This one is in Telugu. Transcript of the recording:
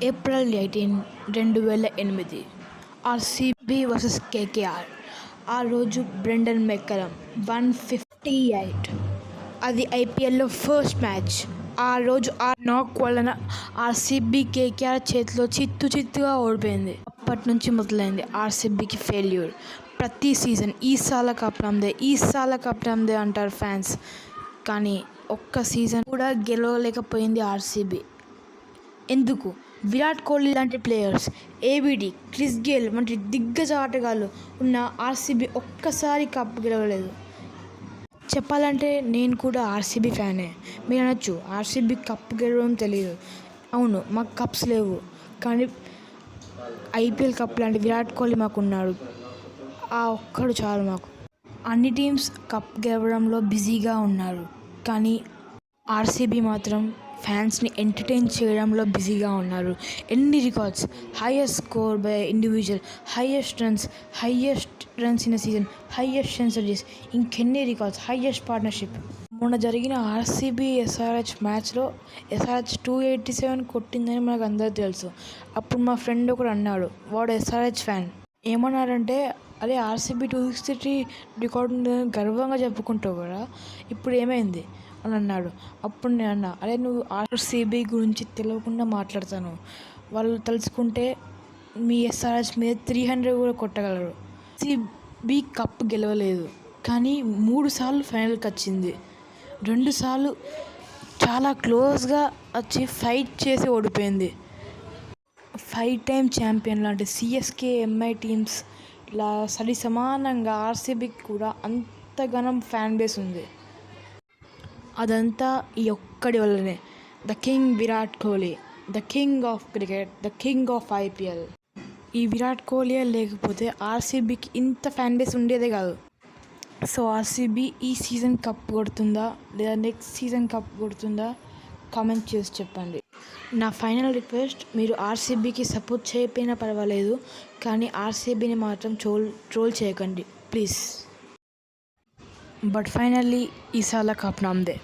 April 18, 2008 RCB versus KKR. ఆ రోజు బ్రెండన్ మెక్కలం 158. అది ఐపీఎల్లో ఫస్ట్ మ్యాచ్. ఆ రోజు ఆ నాక్ వలన ఆర్సీబీ కేకేఆర్ చేతిలో చిత్తుగా ఓడిపోయింది. అప్పటి నుంచి మొదలైంది ఆర్సీబీకి ఫెయిల్యూర్. ప్రతి సీజన్ ఈ సాల కప్ నమ్దే అంటారు ఫ్యాన్స్, కానీ ఒక్క సీజన్ కూడా గెలవలేకపోయింది ఆర్సీబీ. ఎందుకు? విరాట్ కోహ్లీ లాంటి ప్లేయర్స్, ఏబీడీ, క్రిస్ గేల్ వంటి దిగ్గజ ఆటగాళ్ళు ఉన్న ఆర్సీబీ ఒక్కసారి కప్ గెలవలేదు. చెప్పాలంటే నేను కూడా ఆర్సీబీ ఫ్యానే. మీరు అనొచ్చు, ఆర్సీబీ కప్ గెలవడం తెలియదు. అవును, మాకు కప్స్ లేవు, కానీ ఐపీఎల్ కప్ లాంటి విరాట్ కోహ్లీ మాకున్నాడు. ఆ ఒక్కడు చాలు మాకు. అన్ని టీమ్స్ కప్ గెలవడంలో బిజీగా ఉన్నారు, కానీ ఆర్సీబీ మాత్రం ఫ్యాన్స్ని ఎంటర్టైన్ చేయడంలో బిజీగా ఉన్నారు. ఎన్ని records! Highest score by individual, highest runs in season, highest centuries, ఇంకెన్ని రికార్డ్స్, హైయెస్ట్ పార్ట్నర్షిప్. మొన్న జరిగిన ఆర్సీబీ ఎస్ఆర్హెచ్ మ్యాచ్లో ఎస్ఆర్హెచ్ 287 కొట్టిందని మనకు అందరికీ తెలుసు. అప్పుడు మా ఫ్రెండ్ ఒకడు అన్నాడు, వాడు ఎస్ఆర్హెచ్ ఫ్యాన్. ఏమన్నాడంటే, అరే ఆర్సీబీ 263 రికార్డు ఉందని గర్వంగా చెప్పుకుంటావు కదా, ఇప్పుడు ఏమైంది అని అన్నాడు. అప్పుడు నేను అన్నా, అరే నువ్వు ఆర్సీబీ గురించి తెలియకుండా మాట్లాడతాను. వాళ్ళు తలుచుకుంటే మీ ఎస్ఆర్హెచ్ మీద 300 కూడా కొట్టగలరు. ఆర్సీబీ కప్ గెలవలేదు, కానీ 3 సార్లు ఫైనల్కి వచ్చింది. 2 సార్లు చాలా క్లోజ్గా వచ్చి ఫైట్ చేసి ఓడిపోయింది. 5 టైమ్ ఛాంపియన్ లాంటి సిఎస్కే, ఎంఐ టీమ్స్ ఇలా సమానంగా ఆర్సీబీకి కూడా అంతగానం ఫ్యాన్ బేస్ ఉంది. అదంతా ఈ ఒక్కడి వల్లనే. The king Virat Kohli, the king of cricket, the king of IPL. ఈ విరాట్ కోహ్లీ లేకపోతే ఆర్సీబీకి ఇంత ఫ్యాన్ బేస్ ఉండేదే కాదు. సో ఆర్సీబీ ఈ సీజన్ కప్ కొడుతుందా లేదా నెక్స్ట్ సీజన్ కప్ కొడుతుందా కామెంట్ చేసి చెప్పండి. నా ఫైనల్ రిక్వెస్ట్, మీరు ఆర్సీబీకి సపోర్ట్ చేయకపోయినా పర్వాలేదు, కానీ ఆర్సీబీని మాత్రం ట్రోల్ చేయకండి ప్లీజ్. బట్ ఫైనల్లీ ఈసాల కప్ నామ్దే.